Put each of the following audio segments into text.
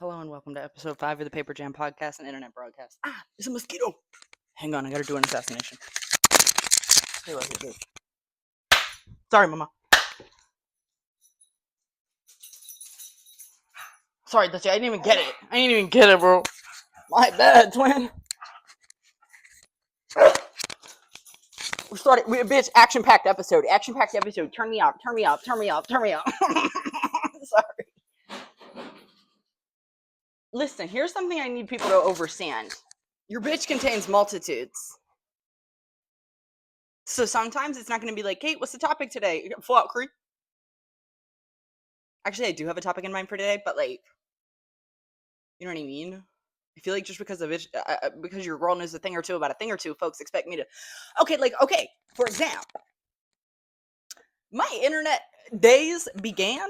Hello and welcome to episode 5 of the Paper Jam podcast and internet broadcast. It's a mosquito. Hang on, I gotta do an assassination. Hey, look at this. Sorry, mama. Sorry, Dutchy, I didn't even get it. Bro. My bad, twin. Bitch, action-packed episode. Turn me up. Sorry. Listen, here's something I need people to understand. Your bitch contains multitudes. So sometimes it's not going to be like, Kate, what's the topic today? Full out creep. Actually, I do have a topic in mind for today, but like, you know what I mean? I feel like just because of it, because your girl knows a thing or two about a thing or two, folks expect me to. Okay. For example, my internet days began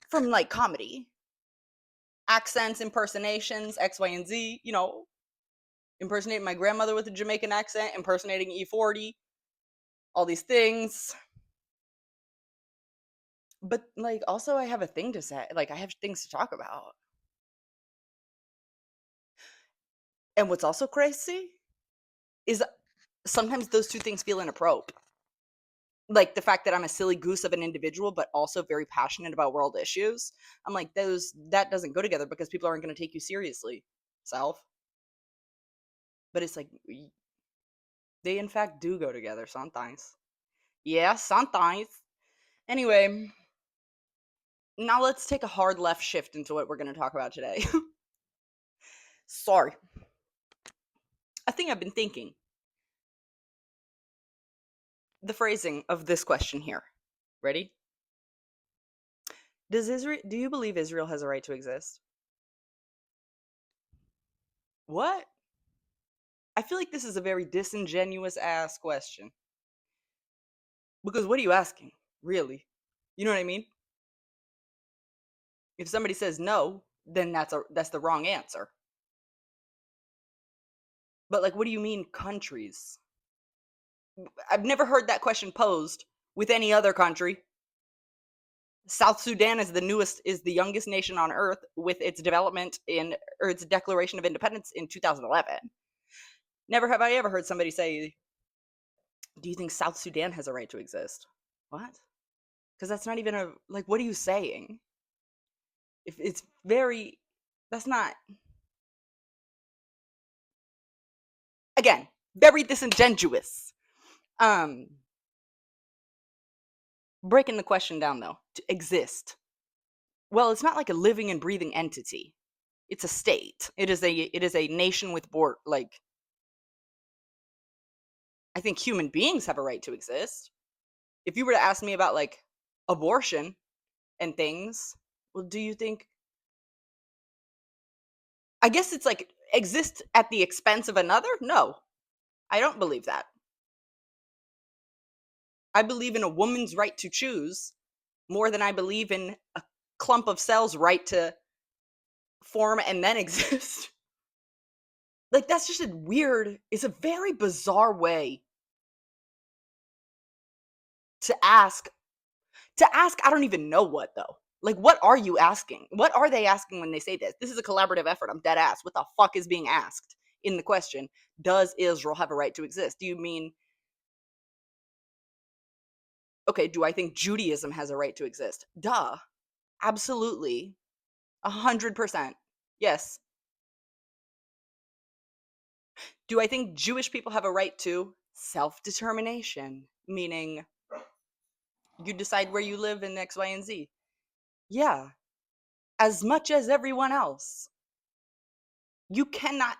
from like comedy, accents, impersonations, X, Y, and Z. You know, impersonating my grandmother with a Jamaican accent, impersonating E40, all these things. But like, also, I have a thing to say. Like, I have things to talk about. And what's also crazy is sometimes those two things feel inappropriate. Like the fact that I'm a silly goose of an individual, but also very passionate about world issues. I'm like, that doesn't go together because people aren't going to take you seriously, self. But it's like, they in fact do go together sometimes. Yeah, sometimes. Anyway, now let's take a hard left shift into what we're going to talk about today. Sorry. A thing I've been thinking. The phrasing of this question here. Ready? Do you believe Israel has a right to exist? What? I feel like this is a very disingenuous ass question. Because what are you asking? Really? You know what I mean? If somebody says no, then that's the wrong answer. But like, what do you mean countries? I've never heard that question posed with any other country. South Sudan is the youngest nation on earth with its its declaration of independence in 2011. Never have I ever heard somebody say, do you think South Sudan has a right to exist? What? Because that's not even what are you saying? If it's very, that's not, again, very disingenuous. Breaking the question down though, to exist. Well, it's not like a living and breathing entity. It's a state. It is a nation with I think human beings have a right to exist. If you were to ask me about like abortion and things, well, do you think, I guess it's like exist at the expense of another? No. I don't believe that. I believe in a woman's right to choose more than I believe in a clump of cells' right to form and then exist. Like, that's just it's a very bizarre way to ask. I don't even know what though. Like, what are you asking? What are they asking when they say this? This is a collaborative effort. I'm dead ass. What the fuck is being asked in the question? Does Israel have a right to exist? Do you mean, okay, do I think Judaism has a right to exist? Duh. Absolutely. 100%. Yes. Do I think Jewish people have a right to self-determination? Meaning, you decide where you live in X, Y, and Z. Yeah. As much as everyone else. You cannot,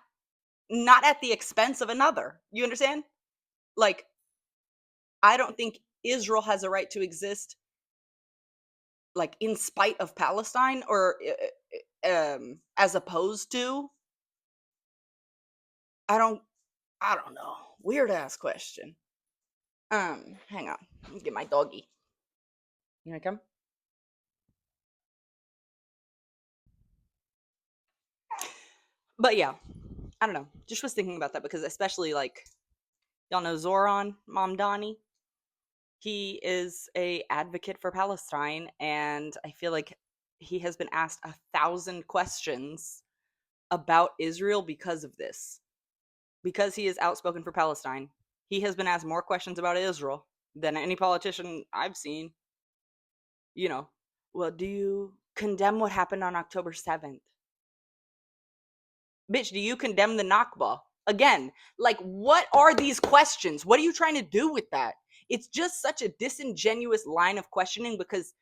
not at the expense of another. You understand? Like, I don't think Israel has a right to exist, like, in spite of Palestine or as opposed to. I don't, I don't know. Weird ass question. Hang on. Let me get my doggy. Here I come. But yeah, I don't know. Just was thinking about that because especially like y'all know Zoran Mamdani. He is a advocate for Palestine, and I feel like he has been asked 1,000 questions about Israel because of this. Because he is outspoken for Palestine, he has been asked more questions about Israel than any politician I've seen. You know, well, do you condemn what happened on October 7th? Bitch, do you condemn the Nakba? Again, like, what are these questions? What are you trying to do with that? It's just such a disingenuous line of questioning because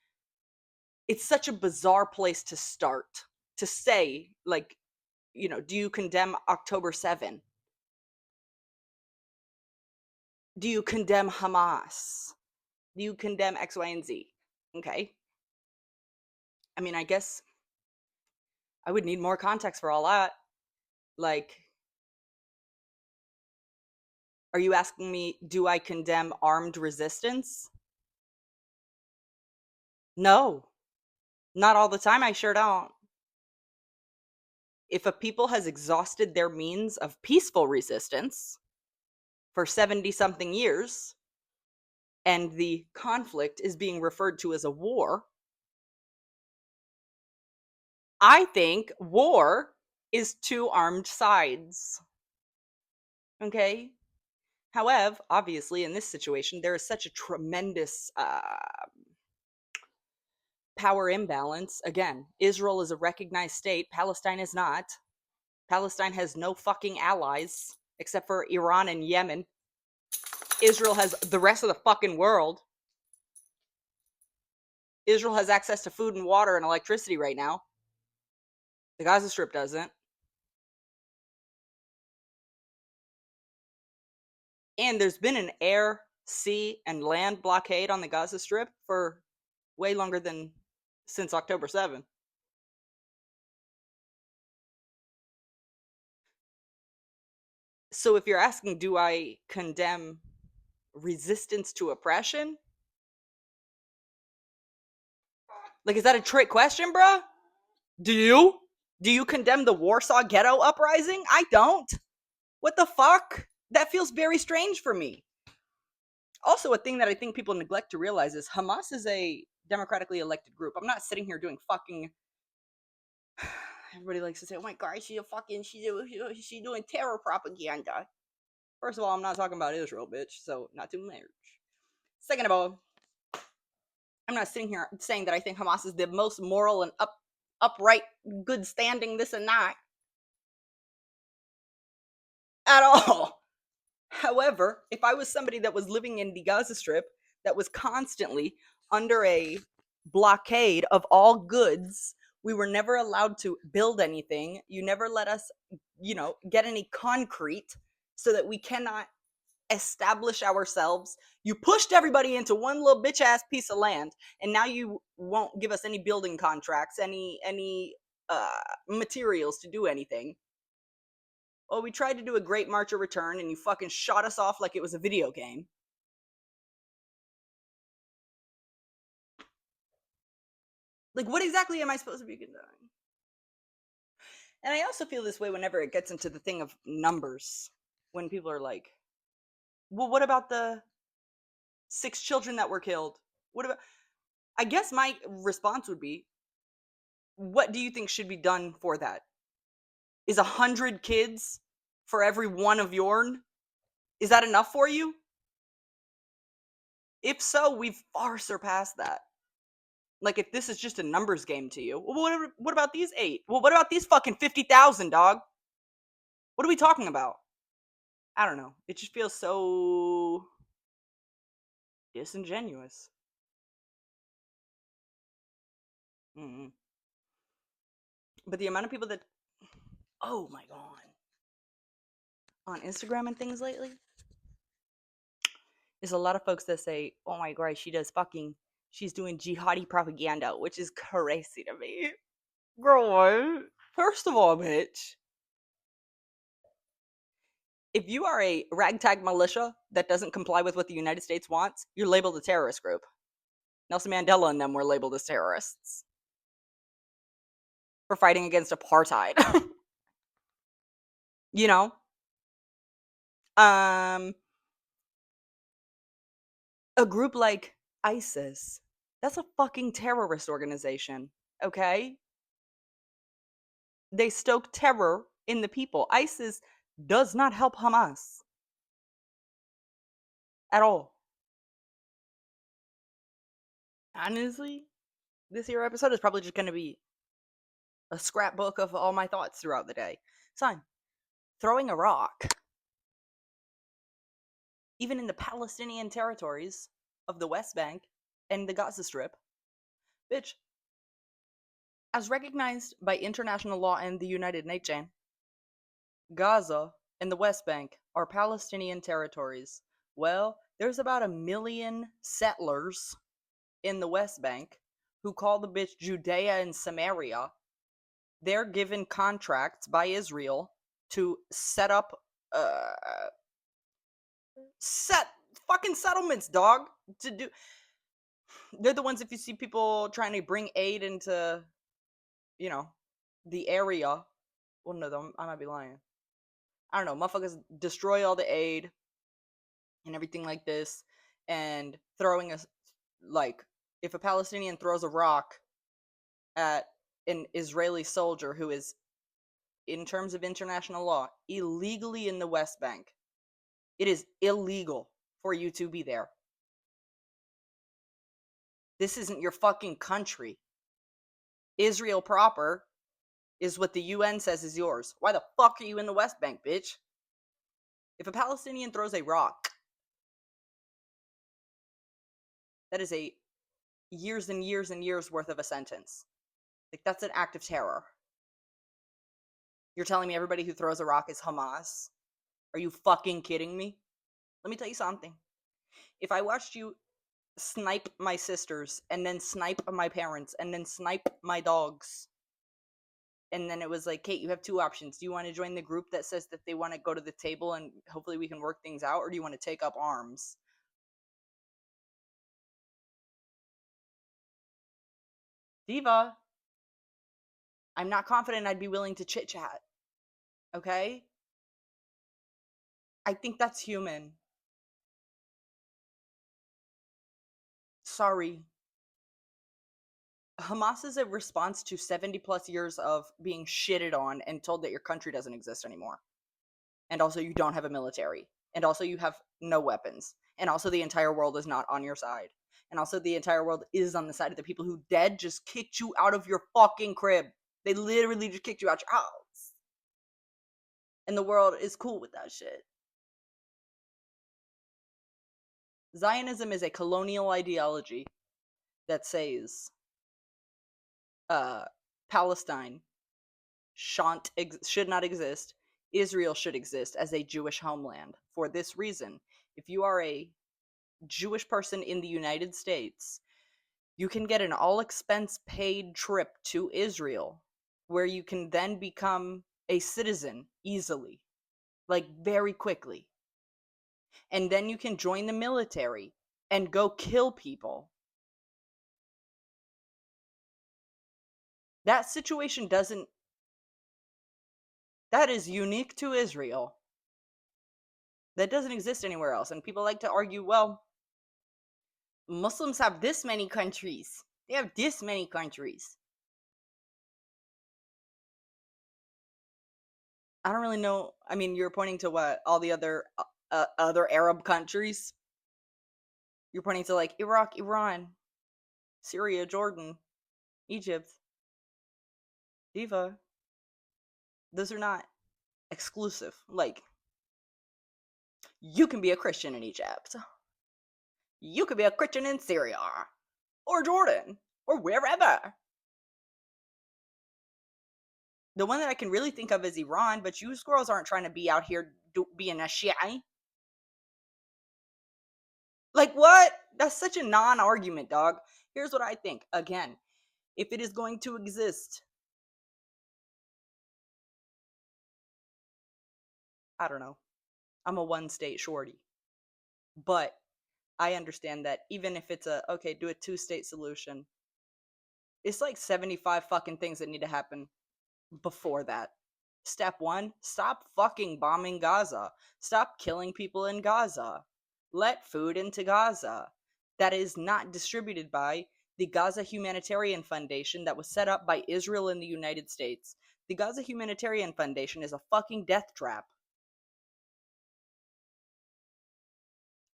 it's such a bizarre place to start to say, like, do you condemn October 7? Do you condemn Hamas? Do you condemn X, Y, and Z? Okay. I mean, I guess I would need more context for all that. Like, are you asking me, do I condemn armed resistance? No, not all the time. I sure don't. If a people has exhausted their means of peaceful resistance for 70 something years, and the conflict is being referred to as a war, I think war is two armed sides. Okay? However, obviously, in this situation, there is such a tremendous power imbalance. Again, Israel is a recognized state, Palestine is not. Palestine has no fucking allies except for Iran and Yemen. Israel has the rest of the fucking world. Israel has access to food and water and electricity right now. The Gaza Strip doesn't. And there's been an air, sea, and land blockade on the Gaza Strip for way longer than since October 7th. So if you're asking, do I condemn resistance to oppression? Like, is that a trick question, bruh? Do you? Do you condemn the Warsaw Ghetto Uprising? I don't. What the fuck? That feels very strange for me. Also, a thing that I think people neglect to realize is Hamas is a democratically elected group. I'm not sitting here doing fucking. Everybody likes to say, "Oh my god, she's doing terror propaganda." First of all, I'm not talking about Israel, bitch. So not too much. Second of all, I'm not sitting here saying that I think Hamas is the most moral and upright, good standing, this and that at all. However, if I was somebody that was living in the Gaza Strip that was constantly under a blockade of all goods, we were never allowed to build anything. You never let us, get any concrete so that we cannot establish ourselves. You pushed everybody into one little bitch ass piece of land, and now you won't give us any building contracts, any materials to do anything. Oh, we tried to do a great march of return and you fucking shot us off like it was a video game. Like, what exactly am I supposed to be doing? And I also feel this way whenever it gets into the thing of numbers. When people are like, well, what about the 6 children that were killed? What about. I guess my response would be, what do you think should be done for that? Is 100 kids for every one of yourn? Is that enough for you? If so, we've far surpassed that. Like, if this is just a numbers game to you, well, what about these 8? Well, what about these fucking 50,000, dog? What are we talking about? I don't know. It just feels so disingenuous. Mm-hmm. But the amount of people that, oh my god, on Instagram and things lately, there's a lot of folks that say, oh my god, she's doing jihadi propaganda, which is crazy to me. Girl, first of all, bitch, if you are a ragtag militia that doesn't comply with what the United States wants, you're labeled a terrorist group. Nelson Mandela and them were labeled as terrorists for fighting against apartheid. you know? Um a group like ISIS, that's a fucking terrorist organization. Okay? They stoke terror in the people. ISIS does not help Hamas at all. Honestly, this here episode is probably just going to be a scrapbook of all my thoughts throughout the day. Son, throwing a rock, even in the Palestinian territories of the West Bank and the Gaza Strip, bitch, as recognized by international law and the United Nations, Gaza and the West Bank are Palestinian territories. Well, there's about 1 million settlers in the West Bank who call the bitch Judea and Samaria. They're given contracts by Israel to set up set fucking settlements, dog. To do They're the ones, if you see people trying to bring aid into, you know, the area. Well, no, I might be lying. I don't know. Motherfuckers destroy all the aid and everything like this, and throwing a, like, if a Palestinian throws a rock at an Israeli soldier who is, in terms of international law, illegally in the West Bank, it is illegal for you to be there. This isn't your fucking country. Israel proper is what the UN says is yours. Why the fuck are you in the West Bank, bitch? If a Palestinian throws a rock, that is a years and years and years worth of a sentence. Like, that's an act of terror. You're telling me everybody who throws a rock is Hamas? Are you fucking kidding me? Let me tell you something. If I watched you snipe my sisters, and then snipe my parents, and then snipe my dogs, and then it was like, Kate, you have two options. Do you want to join the group that says that they want to go to the table and hopefully we can work things out, or do you want to take up arms? Diva, I'm not confident I'd be willing to chit chat. Okay? I think that's human. Sorry. Hamas is a response to 70 plus years of being shitted on and told that your country doesn't exist anymore. And also, you don't have a military. And also, you have no weapons. And also, the entire world is not on your side. And also, the entire world is on the side of the people who dead just kicked you out of your fucking crib. They literally just kicked you out your house. And the world is cool with that shit. Zionism is a colonial ideology that says Palestine should not exist. Israel should exist as a Jewish homeland. For this reason, if you are a Jewish person in the United States, you can get an all expense paid trip to Israel where you can then become a citizen easily, like very quickly. And then you can join the military and go kill people. That situation that is unique to Israel. That doesn't exist anywhere else. And people like to argue, well, Muslims have this many countries. They have this many countries. I don't really know. I mean, you're pointing to what? All the other Arab countries? You're pointing to like Iraq, Iran, Syria, Jordan, Egypt. Diva. Those are not exclusive. Like, you can be a Christian in Egypt. You could be a Christian in Syria. Or Jordan. Or wherever. The one that I can really think of is Iran, but you squirrels aren't trying to be out here being a Shiite. Like, what? That's such a non-argument, dog. Here's what I think. Again, if it is going to exist, I don't know. I'm a one-state shorty. But I understand that even if it's okay, do a two-state solution, it's like 75 fucking things that need to happen before that. Step one, stop fucking bombing Gaza. Stop killing people in Gaza. Let food into Gaza that is not distributed by the Gaza Humanitarian Foundation that was set up by Israel and the United States. The Gaza Humanitarian Foundation is a fucking death trap.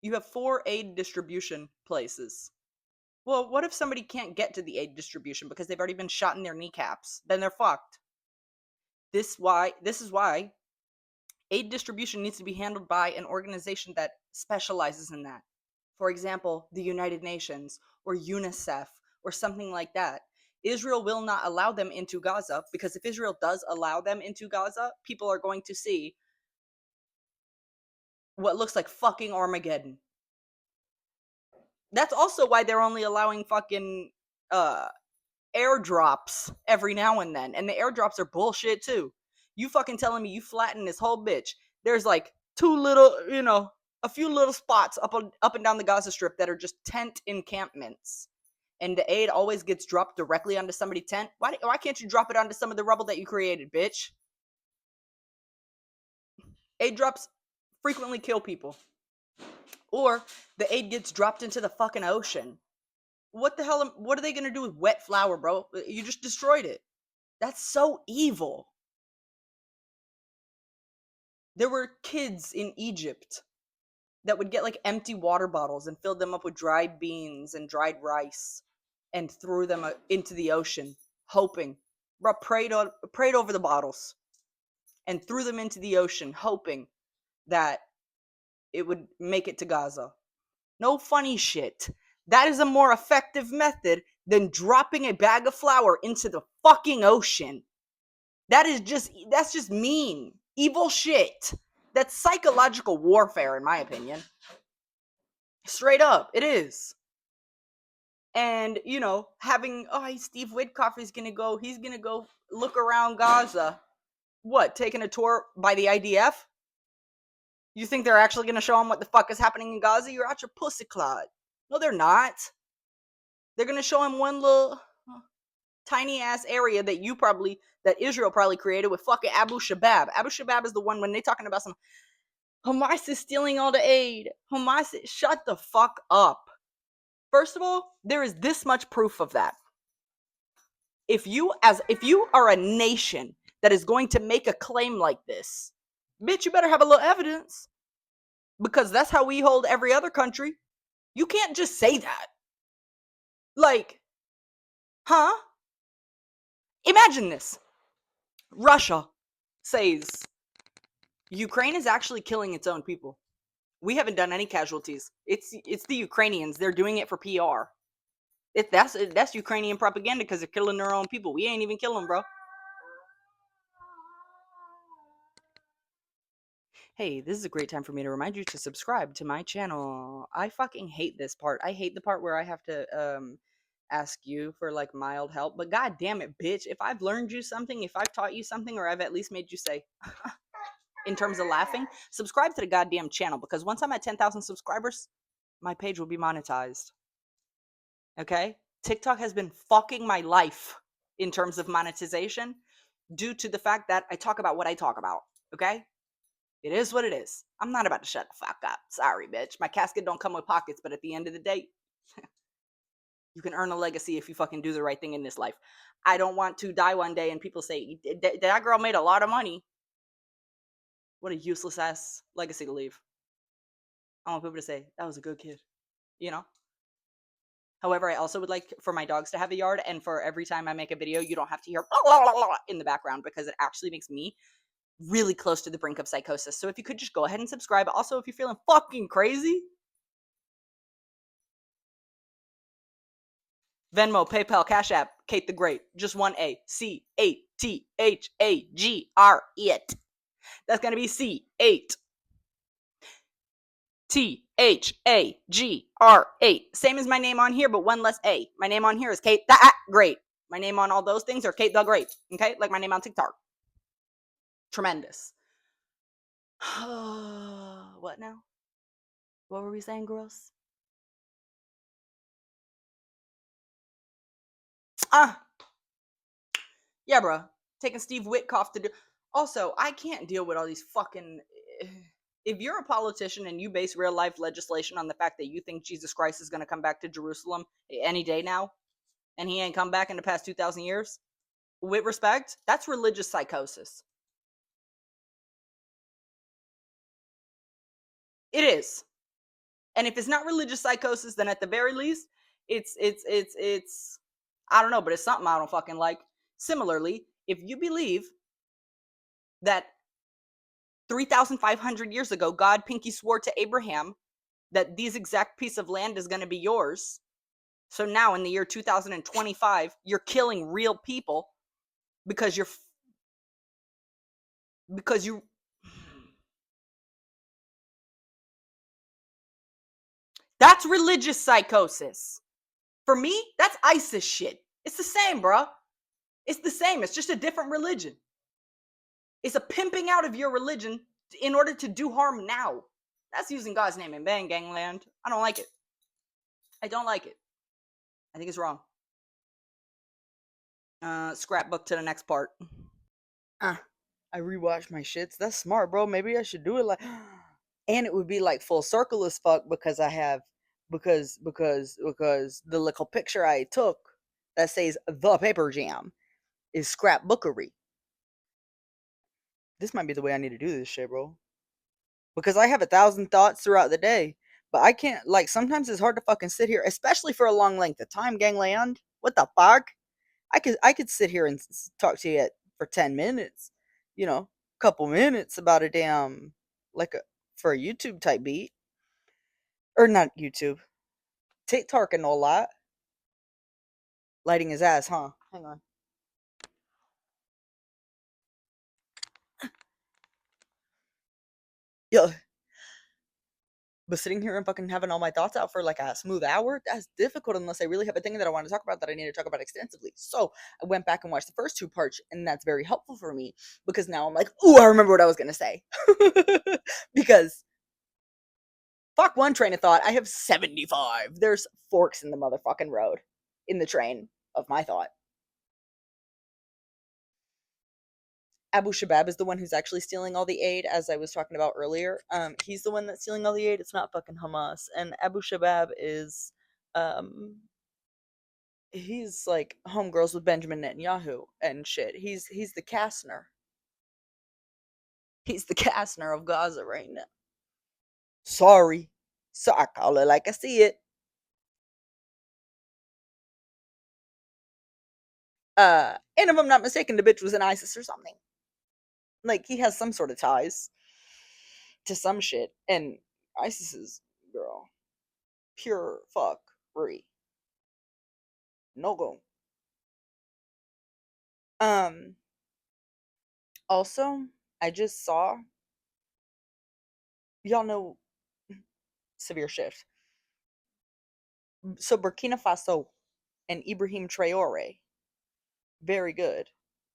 You have 4 aid distribution places. Well, what if somebody can't get to the aid distribution because they've already been shot in their kneecaps? Then they're fucked. This is why aid distribution needs to be handled by an organization that specializes in that. For example, the United Nations or UNICEF or something like that. Israel will not allow them into Gaza because if Israel does allow them into Gaza, people are going to see what looks like fucking Armageddon. That's also why they're only allowing fucking airdrops every now and then. And the airdrops are bullshit too. You fucking telling me you flatten this whole bitch. There's like a few little spots up and down the Gaza Strip that are just tent encampments. And the aid always gets dropped directly onto somebody's tent. Why can't you drop it onto some of the rubble that you created, bitch? Aid drops frequently kill people. Or the aid gets dropped into the fucking ocean. What the hell? What are they gonna do with wet flour, bro? You just destroyed it. That's so evil. There were kids in Egypt that would get like empty water bottles and fill them up with dried beans and dried rice and threw them into the ocean, hoping. Bro, prayed over the bottles and threw them into the ocean, hoping that it would make it to Gaza. No funny shit. That is a more effective method than dropping a bag of flour into the fucking ocean. That's just mean. Evil shit. That's psychological warfare, in my opinion. Straight up, it is. And, having, Steve Witkoff he's gonna go look around Gaza. What, taking a tour by the IDF? You think they're actually gonna show him what the fuck is happening in Gaza? You're out your pussy clod. No, they're not. They're gonna show him one little tiny ass area that Israel probably created with fucking Abu Shabab. Abu Shabab is the one when they talking about some Hamas is stealing all the aid. Hamas, shut the fuck up. First of all, there is this much proof of that. If you are a nation that is going to make a claim like this, bitch, you better have a little evidence. Because that's how we hold every other country. You can't just say that. Like, huh? Imagine this. Russia says Ukraine is actually killing its own people. We haven't done any casualties. It's the Ukrainians. They're doing it for PR. That's Ukrainian propaganda because they're killing their own people. We ain't even killing them, bro. Hey, this is a great time for me to remind you to subscribe to my channel. I fucking hate this part. I hate the part where I have to ask you for like mild help. But god damn it, bitch. If I've learned you something, if I've taught you something, or I've at least made you say in terms of laughing, subscribe to the goddamn channel because once I'm at 10,000 subscribers, my page will be monetized. Okay? TikTok has been fucking my life in terms of monetization due to the fact that I talk about what I talk about. Okay? It is what it is. I'm not about to shut the fuck up. Sorry, bitch. My casket don't come with pockets, but at the end of the day, you can earn a legacy if you fucking do the right thing in this life. I don't want to die one day and people say, that girl made a lot of money. What a useless ass legacy to leave. I want people to say, that was a good kid. However, I also would like for my dogs to have a yard, and for every time I make a video, you don't have to hear in the background because it actually makes me really close to the brink of psychosis. So if you could just go ahead and subscribe. Also, if you're feeling fucking crazy, Venmo, PayPal, Cash App, Kate the Great. Just one A. C8THAGR8. That's going to be C8THAGR8. Same as my name on here, but one less A. My name on here is Kate the Great. My name on all those things are Kate the Great. Okay? Like my name on TikTok. Tremendous. What now? What were we saying, girls? Yeah, bro. Taking Steve Witkoff to do. Also, I can't deal with all these fucking. If you're a politician and you base real life legislation on the fact that you think Jesus Christ is going to come back to Jerusalem any day now, and he ain't come back in the past 2,000 years, with respect, that's religious psychosis. It is. And if it's not religious psychosis, then at the very least, it's I don't know, but it's something I don't fucking like. Similarly, if you believe that 3,500 years ago, God pinky swore to Abraham that these exact piece of land is going to be yours. So now in the year 2025, you're killing real people because because you that's religious psychosis. For me, that's ISIS shit. It's the same, bro. It's the same. It's just a different religion. It's a pimping out of your religion in order to do harm now. That's using God's name in vain, gangland. I don't like it. I don't like it. I think it's wrong. Scrapbook to the next part. I rewatched my shits. That's smart, bro. Maybe I should do it like, and it would be like full circle as fuck because I have because the little picture I took that says the paper jam is scrapbookery. This might be the way I need to do this shit, bro. Because I have 1,000 thoughts throughout the day, but I can't like sometimes it's hard to fucking sit here, especially for a long length of time, gangland. What the fuck? I could sit here and talk to you for 10 minutes, couple minutes about a damn like a for a YouTube type beat or not YouTube, TikTok and all that. Lighting his ass, huh? Hang on. Yo, but sitting here and fucking having all my thoughts out for like a smooth hour, that's difficult unless I really have a thing that I want to talk about that I need to talk about extensively. So I went back and watched the first two parts, and that's very helpful for me because now I'm like, ooh, I remember what I was gonna say. Because fuck one train of thought. I have 75. There's forks in the motherfucking road in the train of my thought. Abu Shabab is the one who's actually stealing all the aid, as I was talking about earlier. He's the one that's stealing all the aid. It's not fucking Hamas. And Abu Shabab is, um, he's like homegirls with Benjamin Netanyahu and shit. He's the Kastner. He's the Kastner of Gaza right now. Sorry, so I call it like I see it. And if I'm not mistaken, the bitch was in ISIS or something. Like he has some sort of ties to some shit, and ISIS is girl pure fuck free. No go. Um. Also, I just saw y'all know severe shift. So Burkina Faso and Ibrahim Traore, very good.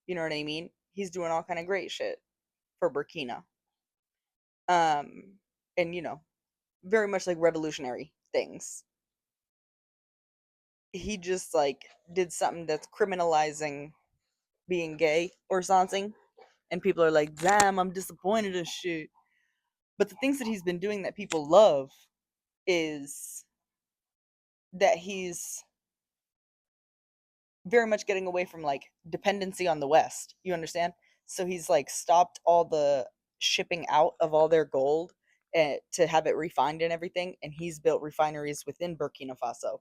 You know what I mean? He's doing all kind of great shit for Burkina. Um, and very much like revolutionary things. He just like did something that's criminalizing being gay or something, and people are like, "Damn, I'm disappointed in shit." But the things that he's been doing that people love is that he's very much getting away from like dependency on the West. You understand? So he's like stopped all the shipping out of all their gold to have it refined and everything, and he's built refineries within Burkina Faso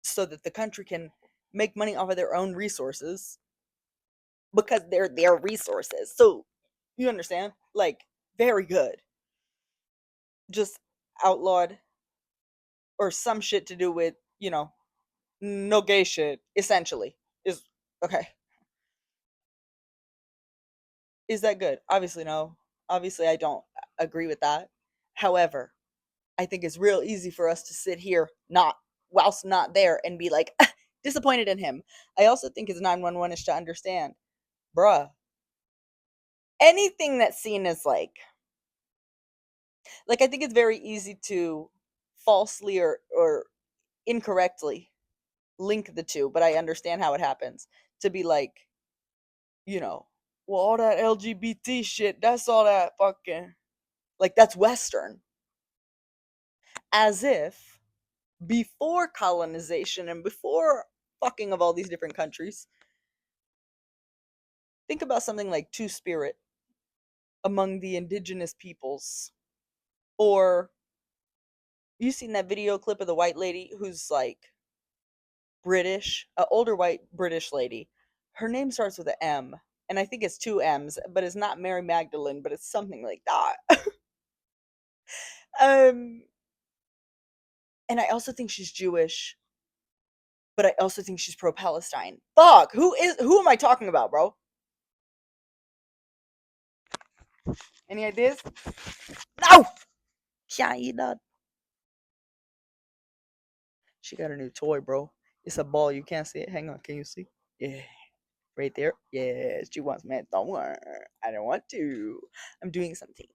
so that the country can make money off of their own resources because they're their resources. So you understand? Like very good. Just outlawed or some shit to do with, no gay shit essentially. Is okay. Is that good? Obviously, no. Obviously, I don't agree with that. However, I think it's real easy for us to sit here not whilst not there and be like disappointed in him. I also think it's 911 is to understand, bruh, anything that's seen as like I think it's very easy to falsely or incorrectly link the two, but I understand how it happens to be like, you know, well, all that LGBT shit, that's all that fucking like that's Western. As if before colonization and before fucking of all these different countries, think about something like Two Spirit among the indigenous peoples. Or you seen that video clip of the white lady who's like British, an older white British lady. Her name starts with an M, and I think it's two M's, but it's not Mary Magdalene, but it's something like that. um, and I also think she's Jewish, but I also think she's pro-Palestine. Fuck, who am I talking about, bro? Any ideas? No. Yeah, she got a new toy, bro. It's a ball. You can't see it. Hang on, can you see? Yeah. Right there. Yes, she wants me. Don't worry. I don't want to. I'm doing something.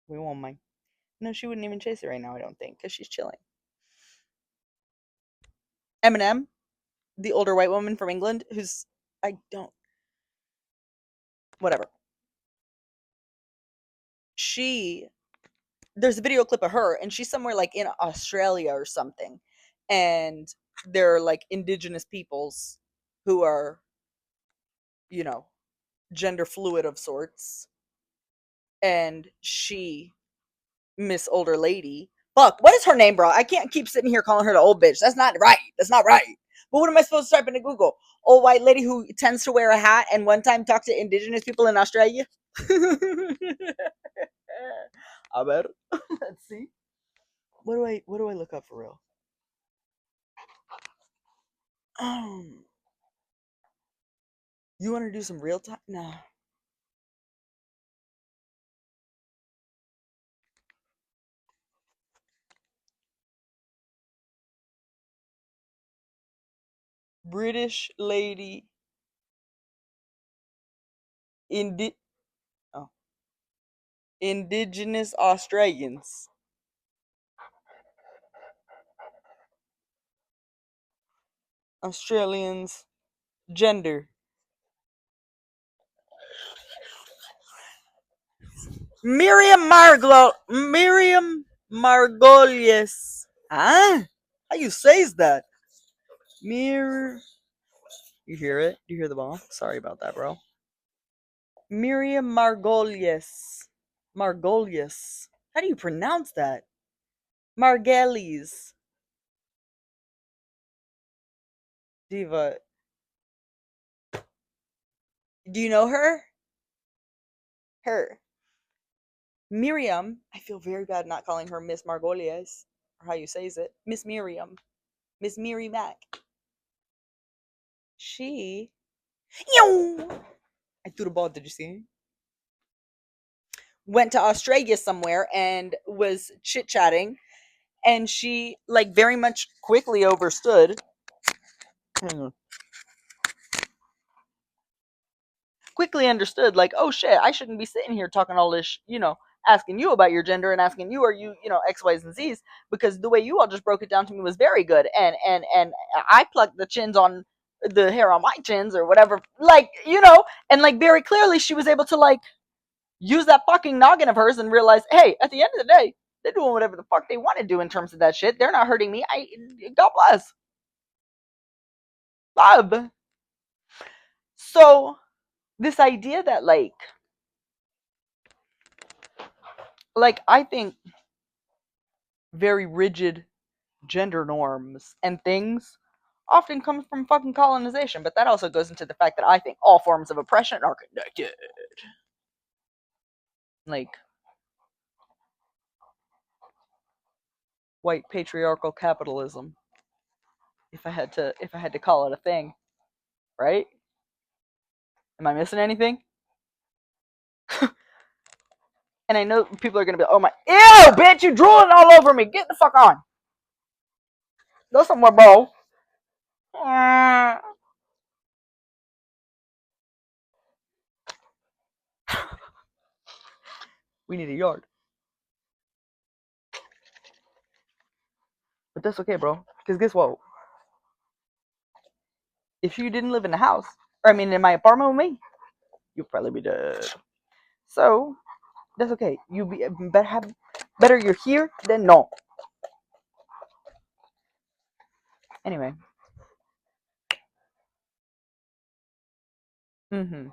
We won't mind. No, she wouldn't even chase it right now, I don't think, because she's chilling. Eminem, the older white woman from England, who's, I don't, whatever. She, there's a video clip of her, and she's somewhere like in Australia or something. And they're like indigenous peoples who are, you know, gender fluid of sorts. And she, Miss Older Lady, fuck, what is her name, bro? I can't keep sitting here calling her the old bitch. That's not right. That's not right. But what am I supposed to type into Google? Old white lady who tends to wear a hat and one time talked to indigenous people in Australia? I bet. Let's see. What do I look up for real? Um, you want to do some real time? Nah. British lady indi- oh, indigenous Australians. Australians gender. Miriam Margolies. Huh? How you says that? Mir You hear it? Do you hear the ball? Sorry about that, bro. Miriam Margolies. Margolies. How do you pronounce that? Margelis. Diva. Do you know her? Her. Miriam. I feel very bad not calling her Miss Margolies. Or how you says it. Miss Miriam. Miss Miri Mac. She. Yow! I threw the ball. Did you see? Went to Australia somewhere and was chit chatting, and she like very much quickly understood. Quickly understood, like, oh shit, I shouldn't be sitting here talking all this, asking you about your gender and asking you, are you, X, Y's, and Z's, because the way you all just broke it down to me was very good, and I plucked the chins on the hair on my chins or whatever, like, and like very clearly she was able to like use that fucking noggin of hers and realize, hey, at the end of the day, they're doing whatever the fuck they want to do in terms of that shit. They're not hurting me. God bless. Love. So this idea that like I think very rigid gender norms and things often comes from fucking colonization, but that also goes into the fact that I think all forms of oppression are connected. Like white patriarchal capitalism, if I had to call it a thing, right? Am I missing anything? And I know people are gonna be, oh my, ew, bitch, you drooling all over me. Get the fuck on. Go somewhere, bro. We need a yard. But that's okay, bro. Because guess what? If you didn't live in the house, or I mean in my apartment with me, you'd probably be dead. So That's okay. You be better have better you're here than no. Anyway. Mm-hmm.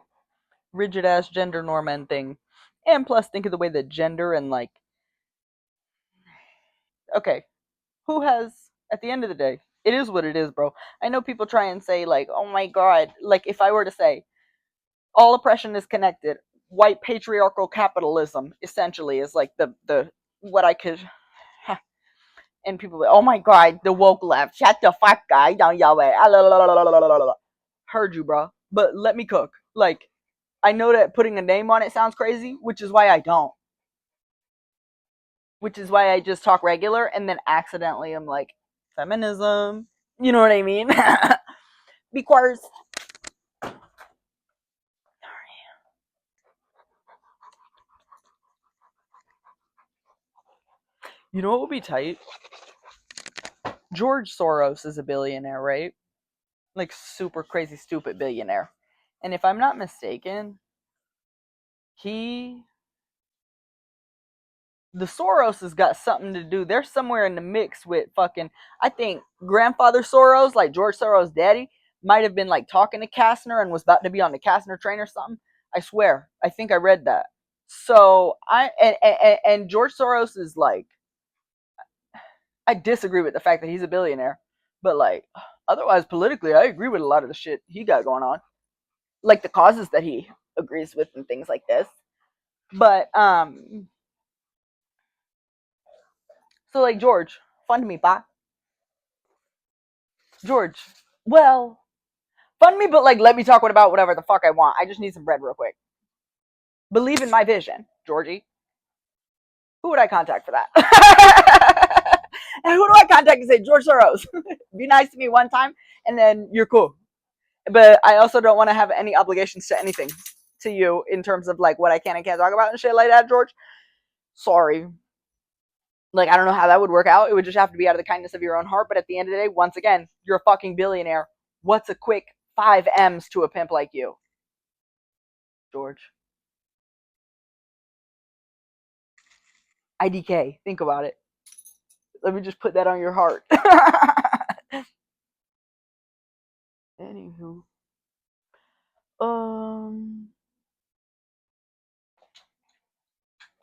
Rigid ass gender norm and thing. And plus think of the way that gender and like okay, who has at the end of the day, it is what it is, bro. I know people try and say like, oh my god, like if I were to say all oppression is connected, white patriarchal capitalism essentially is like the what I could and people like, oh my god, the woke left. Shut the fuck guy down Yahweh. Heard you, bro. But let me cook. Like, I know that putting a name on it sounds crazy, which is why I don't. Which is why I just talk regular and then accidentally I'm like, feminism. You know what I mean? Because you know what would be tight? George Soros is a billionaire, right? Like super crazy stupid billionaire. And if I'm not mistaken, he the Soros has got something to do. They're somewhere in the mix with fucking. I think grandfather Soros, like George Soros' daddy, might have been like talking to Kastner and was about to be on the Kastner train or something. I swear, I think I read that. So and George Soros is like, I disagree with the fact that he's a billionaire, but like otherwise politically, I agree with a lot of the shit he got going on, like the causes that he agrees with and things like this. But so like George, fund me, pa. George, well, fund me, but like let me talk about whatever the fuck I want. I just need some bread real quick. Believe in my vision, Georgie. Who would I contact for that? And who do I contact and say, George Soros, be nice to me one time and then you're cool. But I also don't want to have any obligations to anything to you in terms of like what I can and can't talk about and shit like that, George. Sorry. Like, I don't know how that would work out. It would just have to be out of the kindness of your own heart. But at the end of the day, once again, you're a fucking billionaire. What's a quick 5 M's to a pimp like you, George? IDK. Think about it. Let me just put that on your heart. Anywho. Um,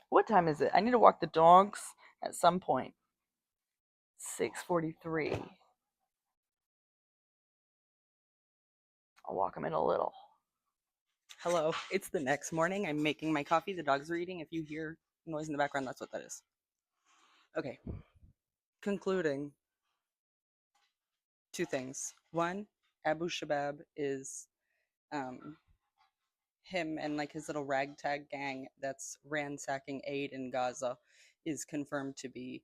what time is it? I need to walk the dogs at some point. 6:43. I'll walk them in a little. Hello, it's the next morning. I'm making my coffee. The dogs are eating. If you hear noise in the background, that's what that is. Okay. Concluding, two things. One, Abu Shabab is um, him and like his little ragtag gang that's ransacking aid in Gaza is confirmed to be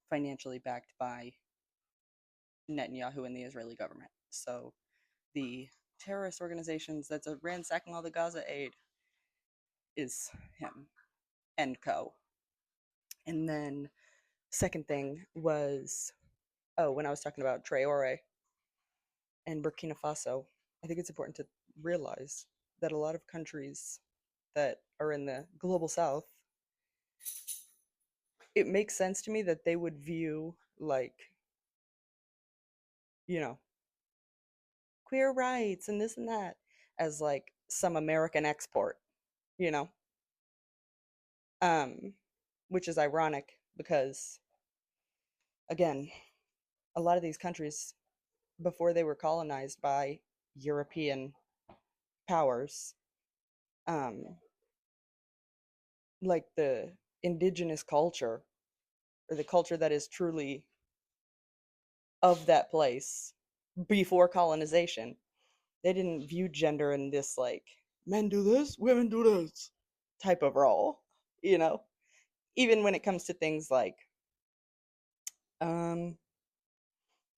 financially backed by Netanyahu and the Israeli government. So the terrorist organizations that's ransacking all the Gaza aid is him and co. And then second thing was, oh, when I was talking about Traore and Burkina Faso, I think it's important to realize that a lot of countries that are in the global south, it makes sense to me that they would view like, you know, queer rights and this and that as like some American export, you know? Um, which is ironic because again, a lot of these countries before they were colonized by European powers, um, like the indigenous culture or the culture that is truly of that place before colonization, they didn't view gender in this like men do this, women do this type of role, you know? Even when it comes to things like um,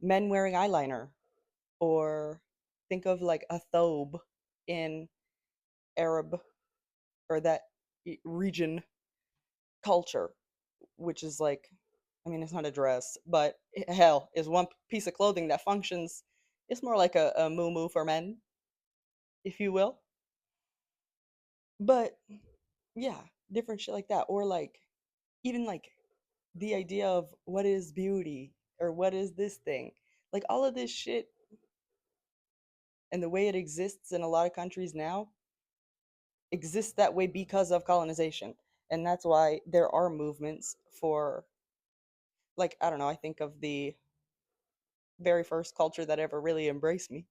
men wearing eyeliner or think of like a thobe in Arab or that region culture, which is like, I mean, it's not a dress, but hell, is one piece of clothing that functions. It's more like a moo for men, if you will. But yeah, different shit like that, or like even like the idea of what is beauty or what is this thing, like all of this shit and the way it exists in a lot of countries now exists that way because of colonization. And that's why there are movements for, like, I don't know, I think of the very first culture that ever really embraced me,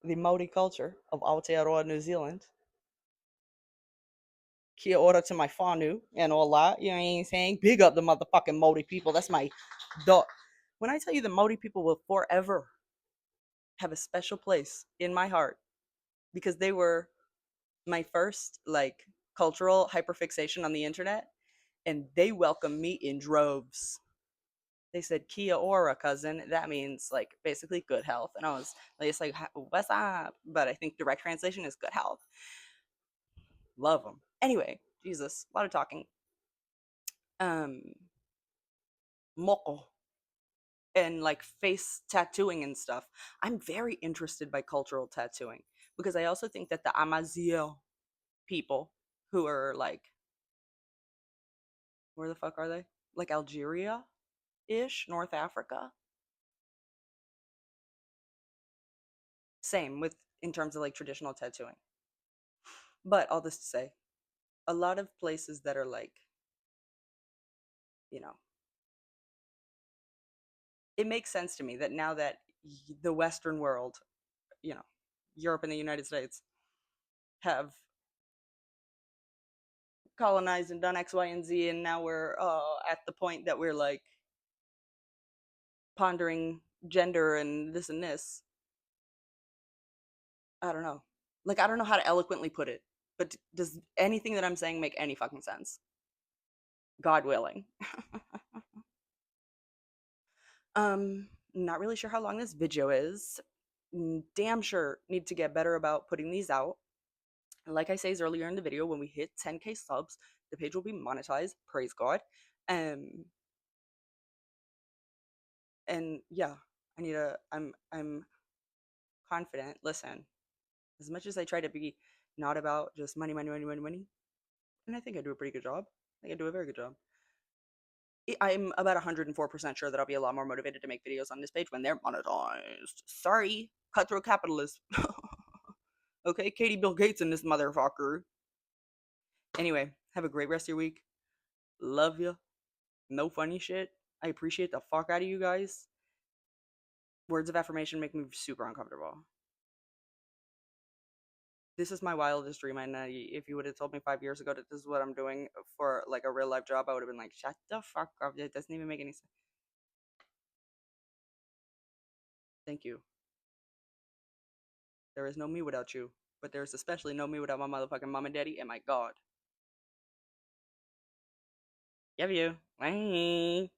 the Maori culture of Aotearoa, New Zealand. Kia ora to my whānau and all that, you know what I'm saying? Big up the motherfucking Maori people. That's my dog. When I tell you the Maori people will forever have a special place in my heart because they were my first like cultural hyperfixation on the internet, and they welcomed me in droves. They said Kia ora, cousin. That means like basically good health, and I was like, it's like what's up, but I think direct translation is good health. Love them. Anyway, Jesus, a lot of talking. um Moko and like face tattooing and stuff. I'm very interested by cultural tattooing because I also think that the Amazigh people, who are like, where the fuck are they? Like Algeria ish, North Africa. Same with in terms of like traditional tattooing. But all this to say, a lot of places that are like, you know, it makes sense to me that now that the Western world, you know, Europe and the United States have colonized and done X, Y, and Z, and now we're at the point that we're like pondering gender and this and this. I don't know. Like, I don't know how to eloquently put it, but does anything that I'm saying make any fucking sense? God willing. Not really sure how long this video is. Damn sure need to get better about putting these out. Like I said earlier in the video, when we hit 10K subs, the page will be monetized. Praise God. Um, and yeah, I need a. I'm confident. Listen, as much as I try to be not about just money, money, money, money, money, and I think I do a pretty good job. I think I do a very good job. I'm about 104% sure that I'll be a lot more motivated to make videos on this page when they're monetized. Sorry, cutthroat capitalist. Okay, Katie Bill Gates and this motherfucker. Anyway, have a great rest of your week. Love you. No funny shit. I appreciate the fuck out of you guys. Words of affirmation make me super uncomfortable. This is my wildest dream, and if you would have told me 5 years ago that this is what I'm doing for like a real life job, I would have been like, shut the fuck up. It doesn't even make any sense. Thank you. There is no me without you, but there's especially no me without my motherfucking mom and daddy and my God. Love you. Bye.